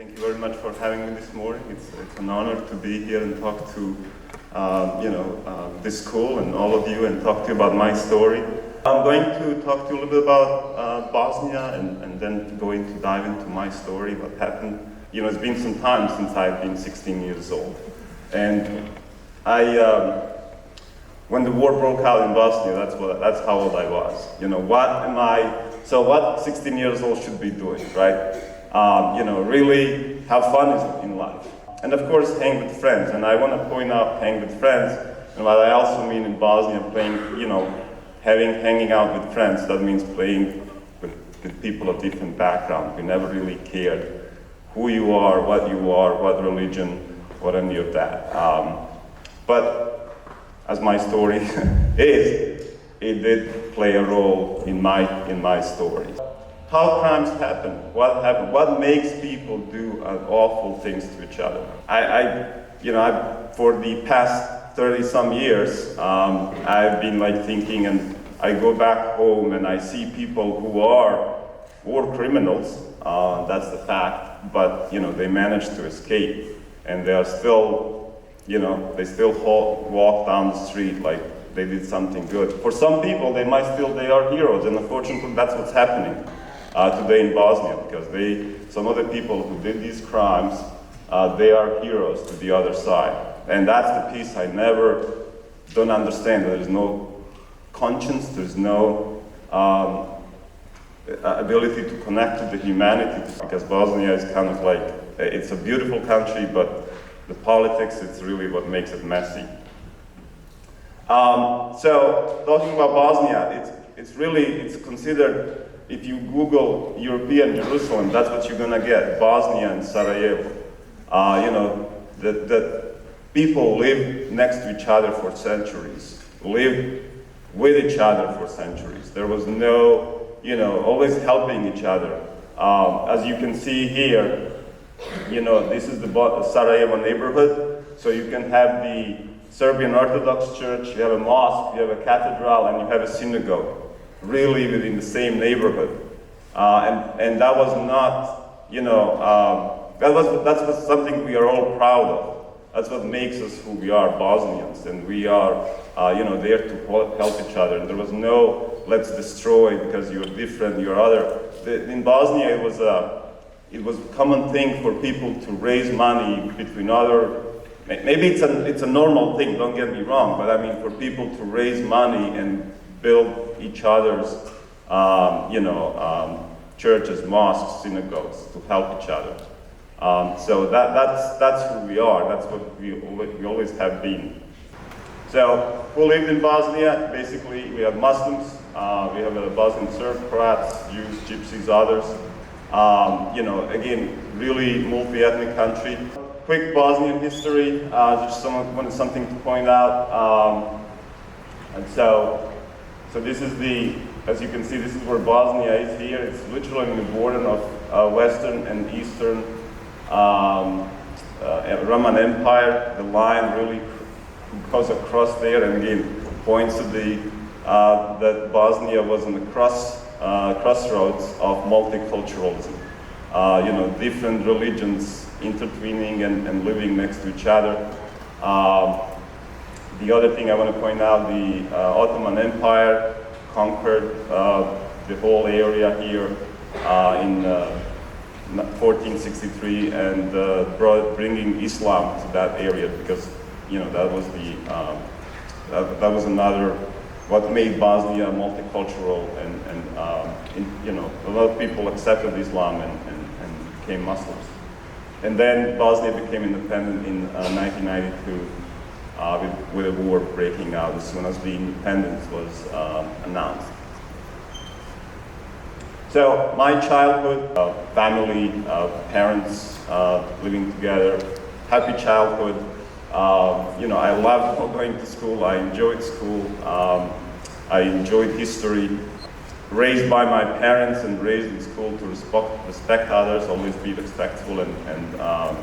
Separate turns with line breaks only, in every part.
Thank you very much for having me this morning. It's an honor to be here and talk to this school and all of you and talk to you about my story. I'm going to talk to you a little bit about Bosnia and then going to dive into my story, what happened. It's been some time since I've been 16 years old. And when the war broke out in Bosnia, that's how old I was. What 16 years old should be doing, right? Really have fun in life. And of course, hang with friends. And I want to point out hang with friends. And what I also mean in Bosnia, hanging out with friends, that means playing with people of different backgrounds. We never really cared who you are, what religion, what any of that. But as my story is, it did play a role in my story. How crimes happen? What happened? What makes people do awful things to each other? For the past 30-some years, I've been thinking, and I go back home and I see people who are war criminals. That's the fact. But they managed to escape, and they are still, they still walk down the street like they did something good. For some people, they are heroes, and unfortunately, that's what's happening today in Bosnia, because some of the people who did these crimes, they are heroes to the other side. And that's the piece I don't understand. There is no conscience, there's no ability to connect to the humanity, because Bosnia is kind of it's a beautiful country, but the politics, it's really what makes it messy. So talking about Bosnia, it's considered, if you Google European Jerusalem, that's what you're gonna get, Bosnia and Sarajevo. That people lived next to each other for centuries, lived with each other for centuries. There was no, always helping each other. As you can see here, this is the Sarajevo neighborhood. So you can have the Serbian Orthodox Church, you have a mosque, you have a cathedral, and you have a synagogue, really within the same neighborhood. And that was not, that's something we are all proud of. That's what makes us who we are, Bosnians, and we are, there to help each other. And there was no, let's destroy because you're different, you're other. In Bosnia, it was a common thing for people to raise money between other. Maybe it's a normal thing. Don't get me wrong, but I mean for people to raise money and build each other's, churches, mosques, synagogues to help each other. So that's who we are. That's what we always have been. So who lived in Bosnia? Basically, we have Muslims. We have Bosnian Serbs, Croats, Jews, Gypsies, others. Again, really multi-ethnic country. Quick Bosnian history. Just something to point out. And so this is as you can see, this is where Bosnia is here. It's literally on the border of Western and Eastern Roman Empire. The line really goes across there, and again points to that Bosnia was on the crossroads of multiculturalism. Different religions intertwining and living next to each other. The other thing I want to point out, the Ottoman Empire conquered the whole area here in 1463 and bringing Islam to that area, because that was another what made Bosnia multicultural, and a lot of people accepted Islam and became Muslims. And then Bosnia became independent in 1992 with a war breaking out as soon as the independence was announced. So my childhood, family, parents living together, happy childhood. I loved going to school. I enjoyed school. I enjoyed history. Raised by my parents and raised in school to respect others, always be respectful and not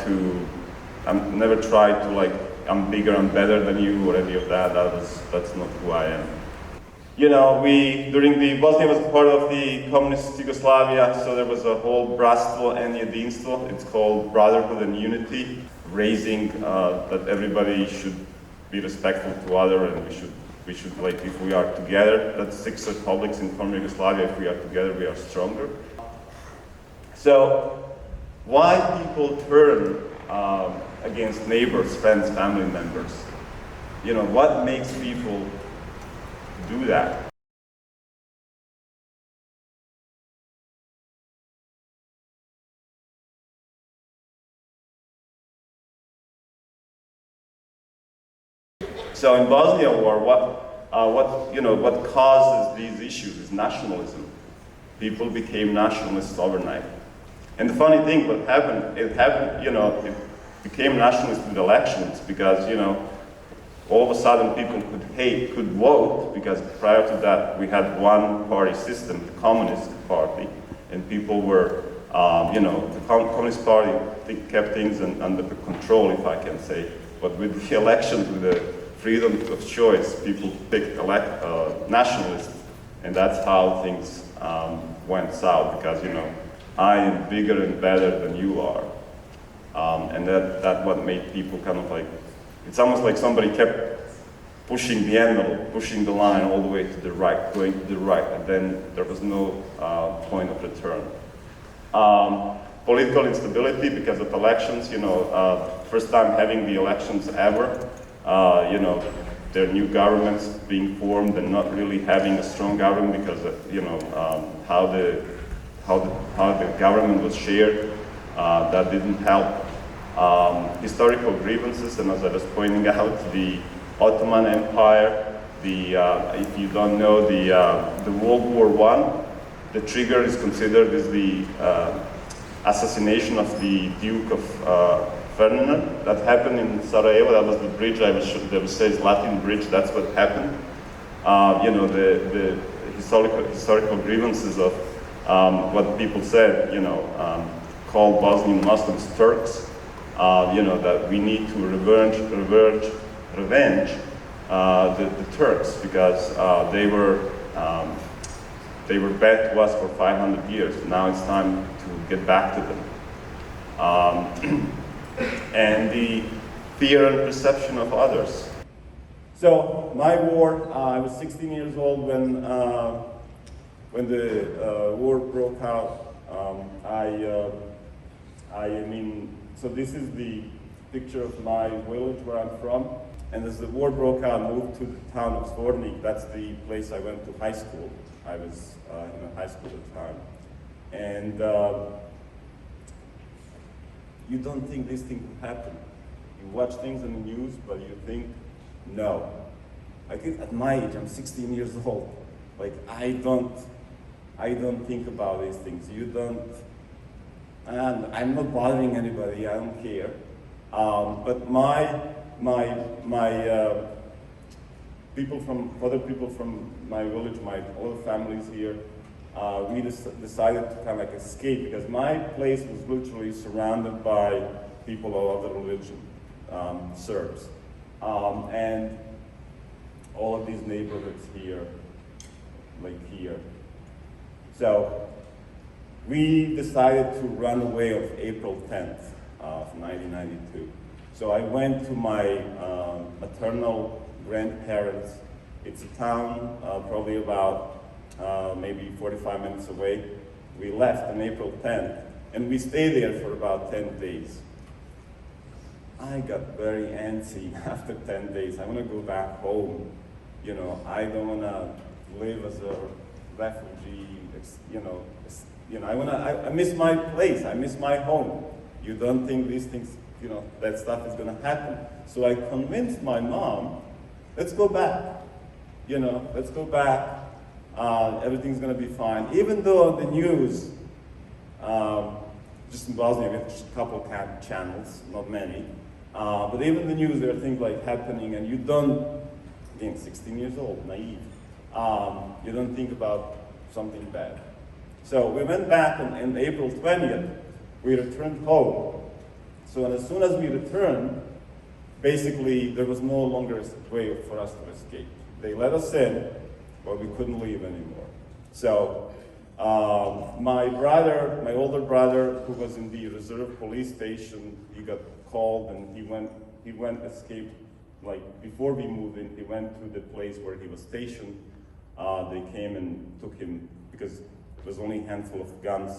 to. Never tried to I'm bigger, I'm better than you or any of that. That's not who I am. You know, Bosnia was part of the communist Yugoslavia, so there was a whole bratstvo and jedinstvo. It's called brotherhood and unity, raising that everybody should be respectful to other, and we should like, if we are together, that's 6 republics in former Yugoslavia, if we are together, we are stronger. So, why people turn against neighbors, friends, family members? You know, what makes people do that? So in Bosnia War, what causes these issues is nationalism. People became nationalists overnight. And the funny thing, it became nationalist with elections because, all of a sudden people could vote, because prior to that we had one party system, the Communist Party, and people were, the Communist Party kept things under control, if I can say. But with the elections, with the freedom of choice, people picked nationalists, and that's how things went south, because, I am bigger and better than you are. And that's what made people kind of like, it's almost like somebody kept pushing the envelope, pushing the line all the way to the right, going to the right, and then there was no point of return. Political instability because of elections, first time having the elections ever, there are new governments being formed and not really having a strong government because of, how the government was shared, that didn't help. Historical grievances, and as I was pointing out, the Ottoman Empire, if you don't know, the World War I, the trigger is considered as the assassination of the Duke of Ferdinand. That happened in Sarajevo. That was the bridge that was says Latin Bridge. That's what happened. The historical grievances of what people said, called Bosnian Muslims Turks. That we need to revenge the Turks because they were bad to us for 500 years. Now it's time to get back to them. And the fear and perception of others. So my war, I was 16 years old when the war broke out. So this is the picture of my village where I'm from. And as the war broke out, I moved to the town of Zvornik. That's the place I went to high school. I was in high school at the time. And you don't think this thing will happen. You watch things on the news, but you think, no. I think at my age, I'm 16 years old. Like, I don't think about these things. You don't. And I'm not bothering anybody, I don't care. But other people from my village, my other families here, we decided to kind of like escape because my place was literally surrounded by people of other religion, Serbs. And all of these neighborhoods here, like here. So, we decided to run away on April 10th of 1992. So I went to my maternal grandparents. It's a town probably about maybe 45 minutes away. We left on April 10th, and we stayed there for about 10 days. I got very antsy after 10 days. I want to go back home. I don't want to live as a refugee, I miss my place, I miss my home. You don't think these things, that stuff is gonna happen. So I convinced my mom, let's go back. Let's go back. Everything's gonna be fine. Even though the news, just in Bosnia, we have just a couple of channels, not many. But even the news, there are things like happening, and you don't, again, 16 years old, naive. You don't think about something bad. So we went back on April 20th. We returned home. So as soon as we returned, basically there was no longer a way for us to escape. They let us in, but we couldn't leave anymore. So my older brother, who was in the reserve police station, he got called and he went escaped. Like before we moved in, he went to the place where he was stationed. They came and took him because there was only a handful of guns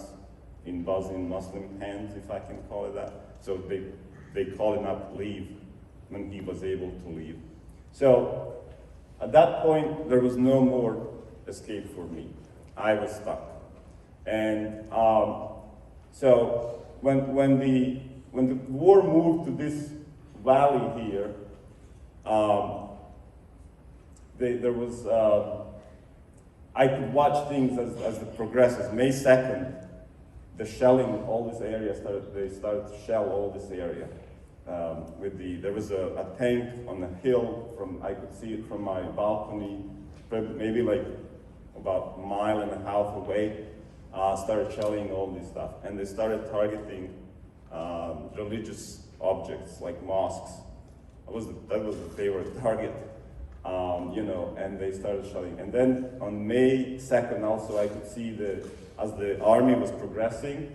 in Bosnian Muslim hands, if I can call it that. So they called him up to leave when he was able to leave. So at that point, there was no more escape for me. I was stuck. And so when the war moved to this valley here, there was, I could watch things as it progresses. May 2nd, the shelling, all this area they started to shell all this area. There was a tank on the hill I could see it from my balcony, maybe like about a mile and a half away, started shelling all this stuff. And they started targeting religious objects like mosques. That was the favorite target, and they started shelling. And then on May 2nd also I could see as the army was progressing,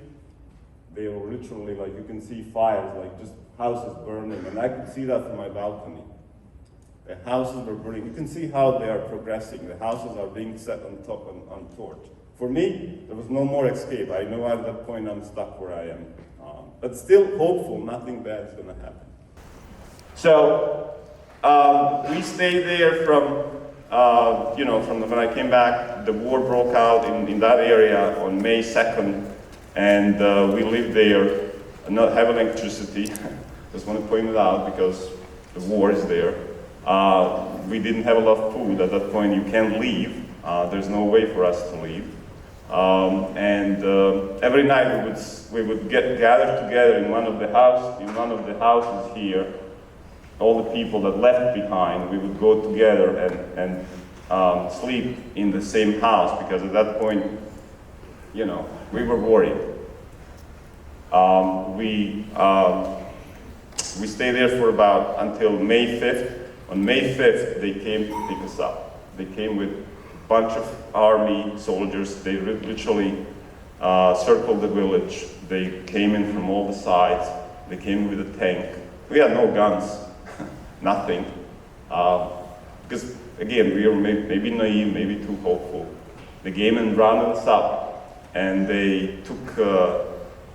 they were literally like, you can see fires, like just houses burning, and I could see that from my balcony. The houses were burning. You can see how they are progressing. The houses are being set on torch. For me, there was no more escape. I know at that point I'm stuck where I am. But still hopeful, nothing bad is gonna happen. So we stayed there from when I came back. The war broke out in that area on May 2nd, and we lived there, not having electricity. Just want to point it out because the war is there. We didn't have a lot of food at that point. You can't leave. There's no way for us to leave. Every night we would gather together in one of the houses here. All the people that left behind, we would go together and sleep in the same house, because at that point, we were worried. We stayed there for until May 5th. On May 5th, they came to pick us up. They came with a bunch of army soldiers. They literally circled the village. They came in from all the sides. They came with a tank. We had no guns, nothing. Because again, we were maybe naive, maybe too hopeful. They came and rounded us up, and they took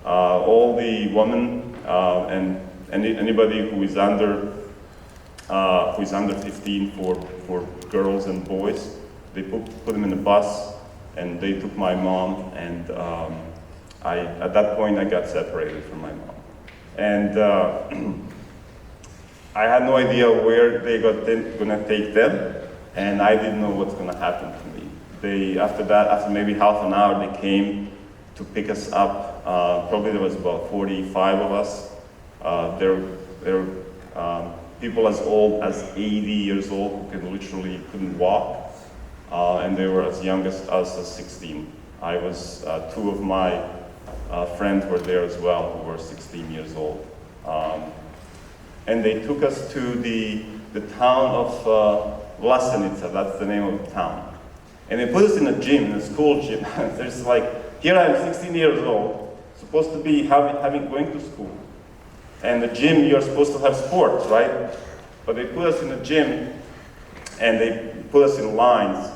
all the women and anybody who is under 15 for girls and boys. They put them in a bus, and they took my mom, and at that point I got separated from my mom. And I had no idea where they gonna take them, and I didn't know what's gonna happen to me. After maybe half an hour, they came to pick us up. Probably there was about 45 of us. They're people as old as 80 years old who couldn't walk, and they were as young as us as 16. I was, two of my friends were there as well, who were 16 years old. And they took us to the town of Vlasenica, that's the name of the town. And they put us in a gym, in a school gym. There's like, here I am 16 years old, supposed to be going to school. And the gym, you're supposed to have sports, right? But they put us in a gym, and they put us in lines.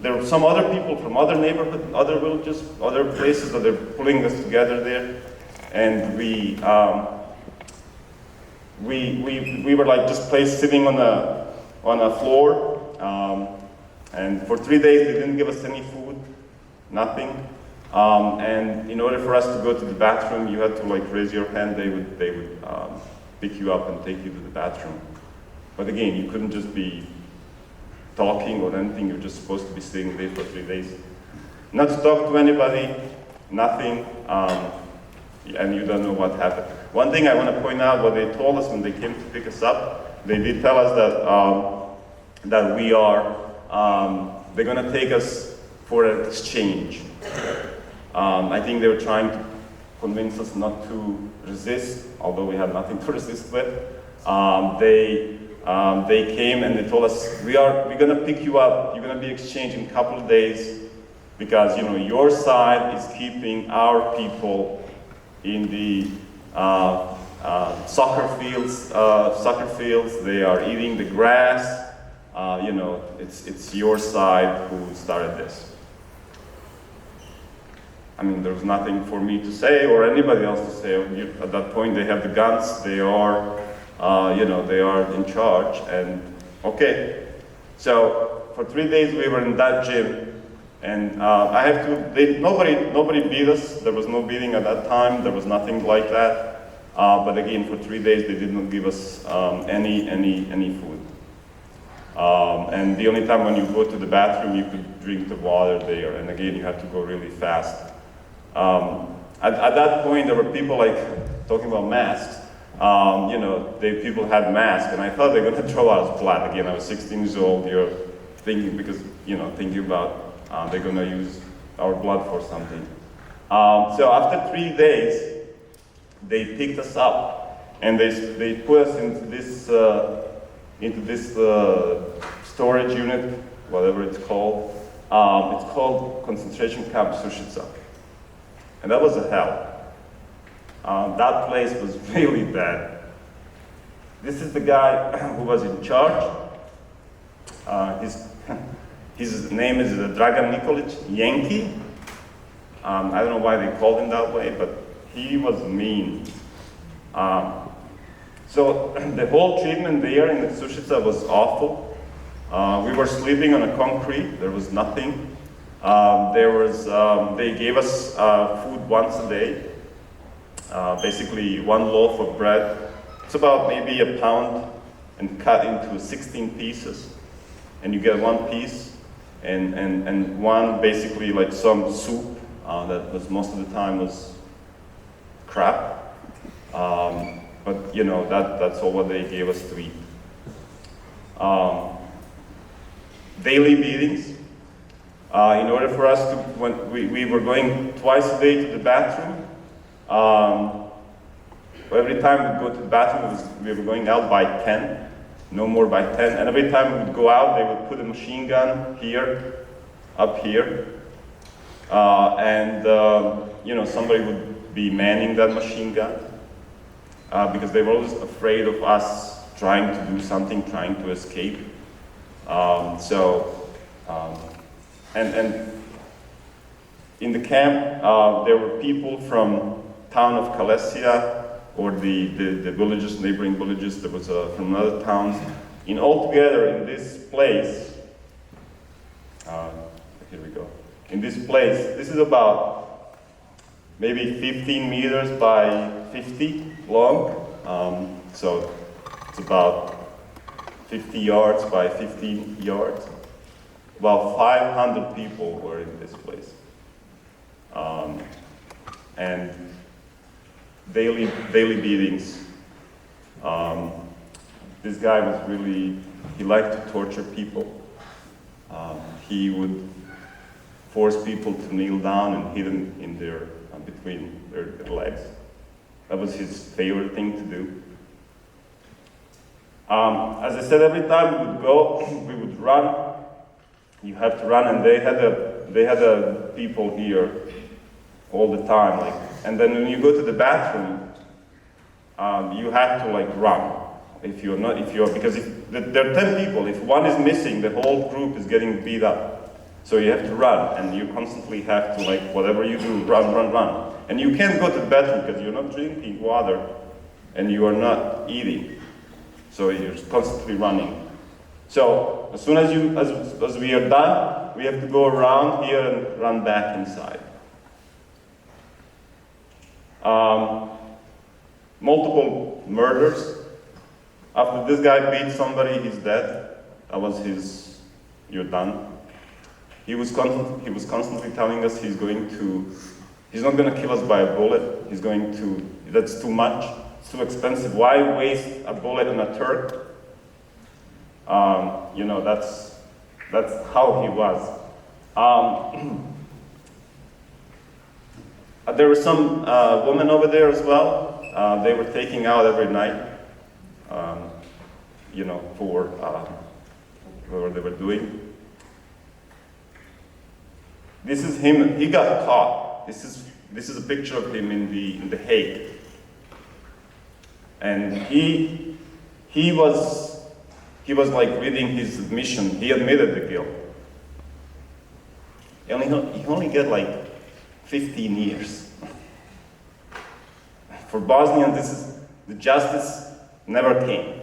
There were some other people from other neighborhoods, other villages, other places that they're pulling us together there. And we were like just placed sitting on a floor. And for 3 days, they didn't give us any food, nothing. And in order for us to go to the bathroom, you had to like raise your hand. They would pick you up and take you to the bathroom. But again, you couldn't just be talking or anything. You're just supposed to be sitting there for 3 days, not to talk to anybody, nothing, and you don't know what happened. One thing I want to point out, what they told us when they came to pick us up, they did tell us that we are they're going to take us for an exchange. I think they were trying to convince us not to resist, although we had nothing to resist with. They They came and they told us, we're gonna pick you up, you're gonna be exchanged in a couple of days, because your side is keeping our people in the soccer fields. They are eating the grass. It's your side who started this. I mean, there was nothing for me to say or anybody else to say. At that point, they have the guns. They are, they are in charge. And okay, so for 3 days we were in that gym, and nobody beat us. There was no beating at that time. There was nothing like that. But again, for 3 days they did not give us any food. And the only time when you go to the bathroom, you could drink the water there. And again, you had to go really fast. At that point, there were people talking about masks. People had masks, and I thought they were going to throw out blood. Again, I was 16 years old. You're thinking thinking about they're going to use our blood for something. So after 3 days, they picked us up, and they put us into this storage unit, whatever it's called. It's called concentration camp Sushica. And that was a hell. That place was really bad. This is the guy who was in charge. His name is Dragan Nikolic, Yankee. I don't know why they called him that way, but he was mean. So the whole treatment there in the Sushica was awful. We were sleeping on a concrete. There was nothing. They gave us food once a day, basically one loaf of bread. It's about maybe a pound and cut into 16 pieces. And you get one piece and one basically like some soup that was most of the time was crap. But that's all what they gave us to eat. Daily beatings. In order for us to, when we were going twice a day to the bathroom, every time we go to the bathroom, we were going out by 10, no more by 10, and every time we would go out, they would put a machine gun here, up here, and somebody would be manning that machine gun, because they were always afraid of us trying to do something, trying to escape. And in the camp, there were people from town of Kalesia, or the villages, neighboring villages. There was from other towns. Altogether in this place, here we go. In this place, this is about maybe 15 meters by 50 long. So it's about 50 yards by 15 yards. About 500 people were in this place. And daily beatings. This guy was he liked to torture people. He would force people to kneel down and hit them in between their legs. That was his favorite thing to do. As I said, every time we would go, we would run. You have to run, and they had people here all the time. And then when you go to the bathroom, you have to run. Because there are 10 people. If one is missing, the whole group is getting beat up. So you have to run, and you constantly have to whatever you do, run. And you can't go to the bathroom because you're not drinking water, and you are not eating. So you're constantly running. So as soon as we are done, we have to go around here and run back inside. Multiple murders. After this guy beat somebody, he's dead. That was you're done. He was constantly telling us he's not going to kill us by a bullet. That's too much. It's too expensive. Why waste a bullet on a Turk? That's how he was. There were some women over there as well. They were taking out every night. for whatever they were doing. This is him. He got caught. This is a picture of him in the Hague, and he was like reading his admission. He admitted the guilt. He only got like 15 years. For Bosnian, the justice never came.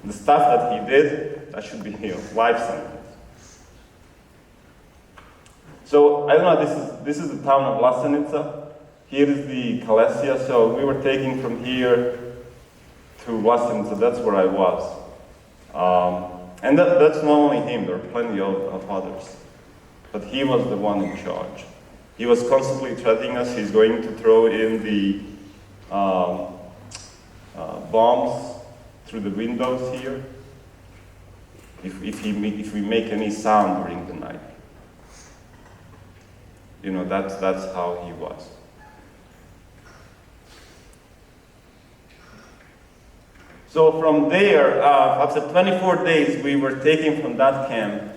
The stuff that he did, that should be life sentence. So I don't know. This is the town of Vlasenica. Here is the Kalesia. So we were taking from here to Vlasenica. That's where I was. And that's not only him. There are plenty of others. But he was the one in charge. He was constantly threatening us. He's going to throw in the bombs through the windows here if we make any sound during the night. That's how he was. So from there, after 24 days, we were taken from that camp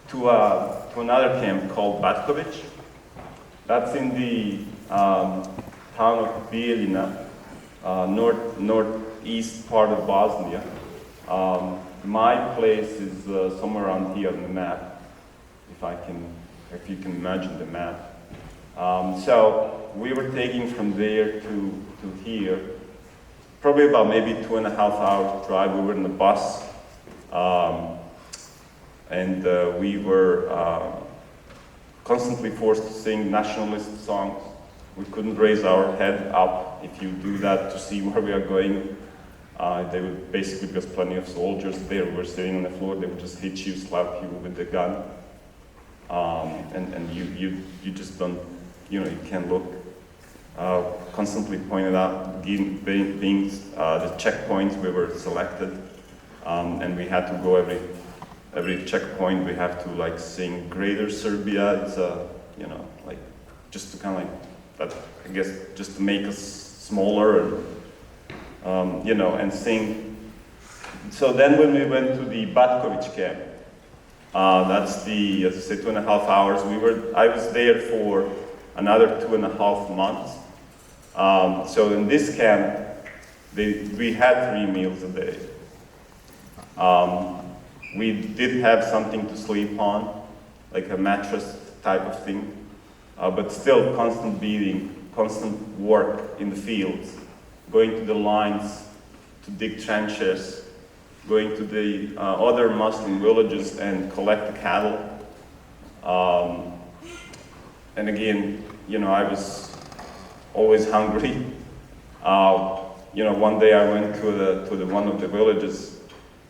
to another camp called Batkovic. That's in the town of Bijeljina, northeast part of Bosnia. My place is somewhere around here on the map, if you can imagine the map. So we were taking from there to here, probably about maybe 2.5 hours drive. We were in the bus, and we were constantly forced to sing nationalist songs. We couldn't raise our head up. If you do that to see where we are going, they would basically, because plenty of soldiers there were sitting on the floor, they would just hit you, slap you with the gun. And you just don't, you can't look. Constantly pointed out, being the checkpoints we were selected, and we had to go every checkpoint. We have to sing Greater Serbia. It's just to kind of that, I guess, just to make us smaller and and sing. So then when we went to the Batkovic camp, that's the, as I say, 2.5 hours. I was there for another 2.5 months. So in this camp, we had 3 meals a day. We did have something to sleep on, like a mattress type of thing, but still constant beating, constant work in the fields, going to the lines to dig trenches, going to the other Muslim villages and collect the cattle. And again, I was always hungry. One day I went to one of the villages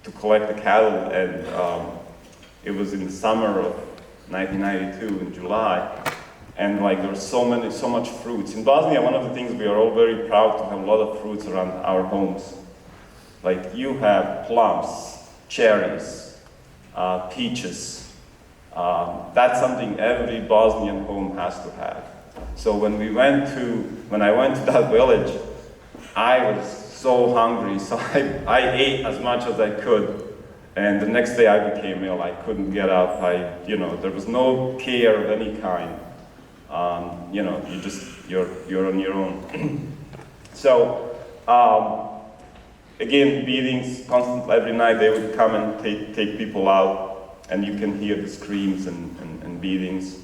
to collect the cattle, and it was in the summer of 1992 in July, and there was so much fruits. In Bosnia, one of the things we are all very proud to have a lot of fruits around our homes. You have plums, cherries, peaches. That's something every Bosnian home has to have. So when I went to that village, I was so hungry, so I ate as much as I could. And the next day I became ill. I couldn't get up. There was no care of any kind. You're on your own. So, again, beatings, constant, every night they would come and take people out, and you can hear the screams and beatings.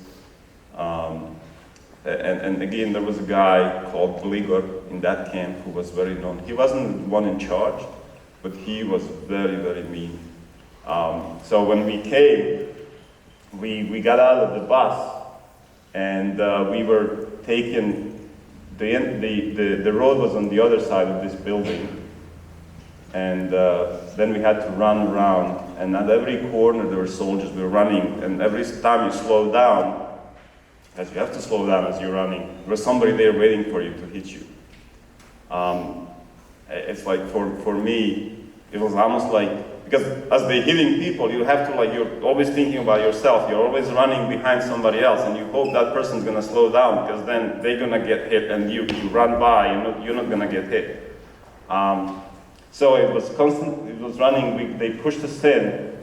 And again, there was a guy called Gligor in that camp who was very known. He wasn't the one in charge, but he was very, very mean. So when we came, we got out of the bus, and we were taken, the road was on the other side of this building, and then we had to run around, and at every corner there were soldiers. We were running, and every time you slow down, as you have to slow down as you're running, there was somebody there waiting for you to hit you. It's for me, it was almost because as they're hitting people, you have to you're always thinking about yourself. You're always running behind somebody else, and you hope that person's gonna slow down, because then they're gonna get hit, and you run by, you're not gonna get hit. So it was constant, it was running, they pushed us in,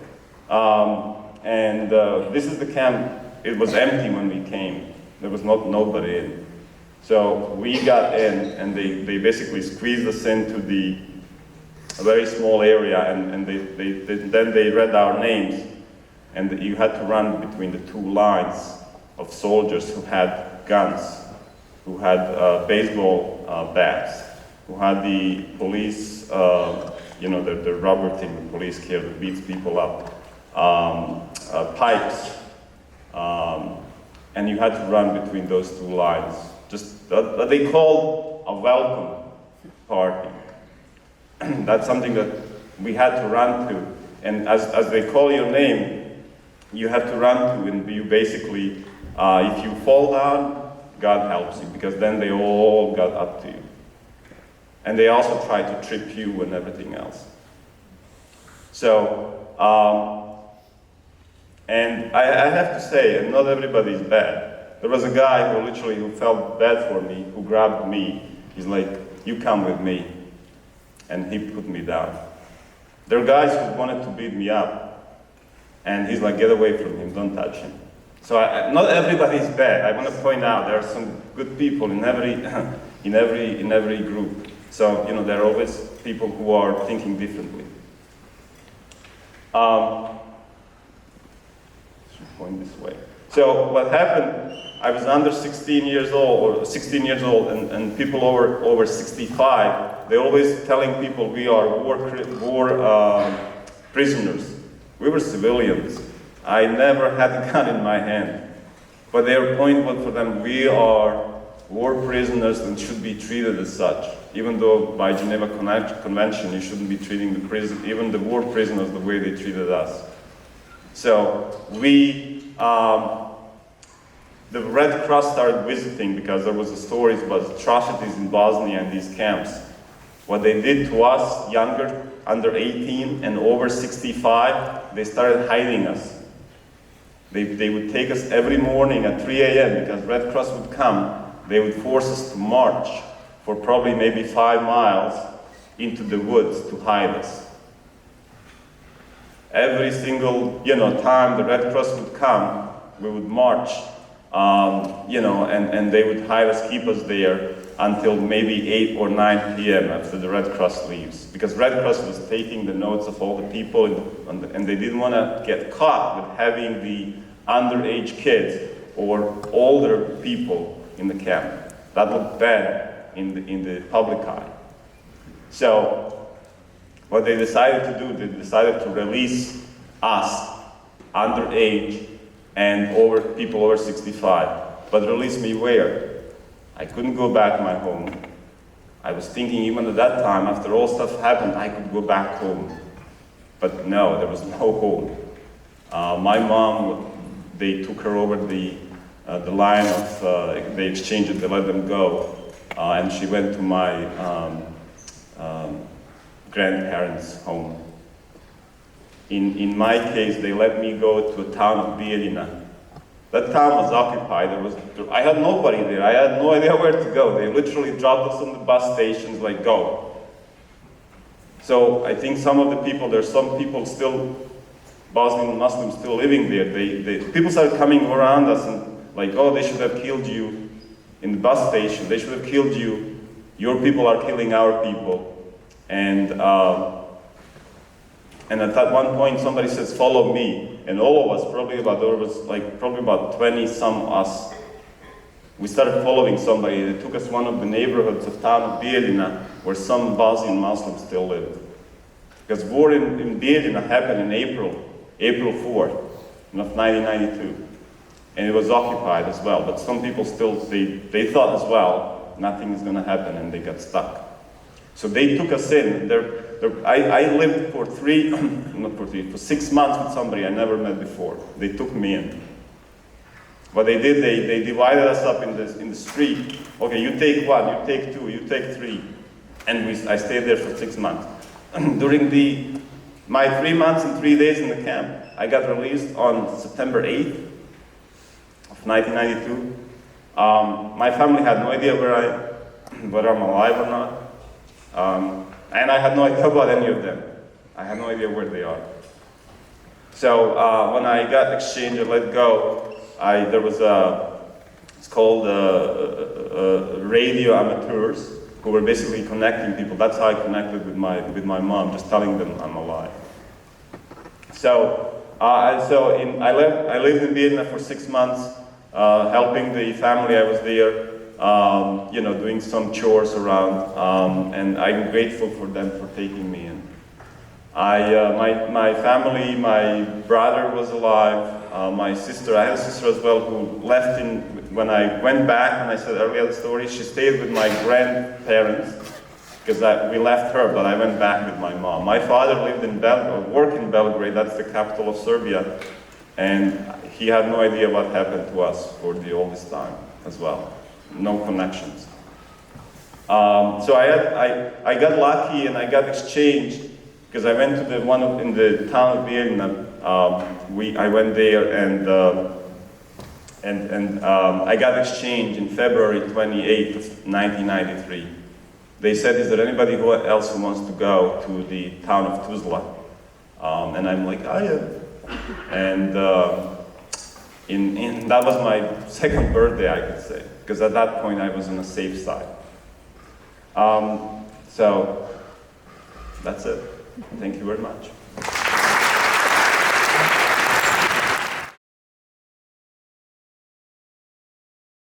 and this is the camp. It was empty when we came. There was nobody in. So we got in, and they basically squeezed us into a very small area, and then they read our names, and you had to run between the two lines of soldiers who had guns, who had baseball bats, who had the police, the rubber thing, the police gear that beats people up, pipes, and you had to run between those two lines. Just what they called a welcome party. That's something that we had to run to, and as they call your name, you have to run to, and you basically, if you fall down, God helps you, because then they all got up to you. And they also try to trip you and everything else. So, and I have to say, and not everybody is bad. There was a guy who felt bad for me, who grabbed me. He's like, you come with me. And he put me down. There are guys who wanted to beat me up. And he's like, get away from him, don't touch him. So not everybody is bad. I want to point out there are some good people in every in every group. So there are always people who are thinking differently. Should point this way. So what happened? I was under 16 years old, or 16 years old, and people over 65. They're always telling people we are war prisoners. We were civilians. I never had a gun in my hand. But their point was for them, we are war prisoners and should be treated as such. Even though by Geneva Convention, you shouldn't be treating even the war prisoners the way they treated us. So the Red Cross started visiting because there was stories about atrocities in Bosnia and these camps. What they did to us, younger, under 18 and over 65, they started hiding us. They would take us every morning at 3 a.m. because Red Cross would come. They would force us to march for probably maybe 5 miles into the woods to hide us. Every single time the Red Cross would come, we would march, and they would hide us, keep us there until maybe 8 or 9 p.m. after the Red Cross leaves. Because Red Cross was taking the notes of all the people, and they didn't want to get caught with having the underage kids or older people in the camp. That looked bad in the public eye. So what they decided to do, they decided to release us underage and people over 65. But release me where? I couldn't go back to my home. I was thinking even at that time, after all stuff happened, I could go back home. But no, there was no home. My mom, they took her over the line of, they exchanged it, they let them go. And she went to my grandparents' home. In my case, they let me go to a town of Bijeljina. That town was occupied. I had nobody there. I had no idea where to go. They literally dropped us on the bus stations, like, go. So I think some of the people, there's some people still, Bosnian Muslims still living there. People started coming around us and like, oh, they should have killed you in the bus station. They should have killed you. Your people are killing our people. And at that one point, somebody says, follow me. And all of us, there was probably about 20 some us. We started following somebody. They took us one of the neighborhoods of town of Bijeljina, where some Bosnian Muslims still lived. Because war in Bijeljina happened in April 4th of 1992. And it was occupied as well. But some people still, they thought as well, nothing is going to happen, and they got stuck. So they took us in. I lived for 6 months with somebody I never met before. They took me in. What they did, they divided us up in the street. Okay, you take 1, you take 2, you take 3. And I stayed there for 6 months. During my 3 months and 3 days in the camp, I got released on September 8th of 1992. My family had no idea whether I'm alive or not. And I had no idea about any of them. I had no idea where they are. So when I got exchanged and let go, there was it's called radio amateurs, who were basically connecting people. That's how I connected with my mom, just telling them I'm alive. So I lived in Vienna for 6 months, helping the family. I was there, doing some chores around, and I'm grateful for them for taking me in. My family, my brother was alive, my sister, I had a sister as well who left when I went back, and I said earlier the story, she stayed with my grandparents, because we left her, but I went back with my mom. My father lived in worked in Belgrade, that's the capital of Serbia, and he had no idea what happened to us for all this time as well. No connections. So I got lucky and I got exchanged, because I went to in the town of Vienna. I went there and I got exchanged in February 28th of 1993. They said, is there anybody else who wants to go to the town of Tuzla? And I'm like, I am. And that was my second birthday, I could say, because at that point I was on a safe side. So that's it. Thank you very much.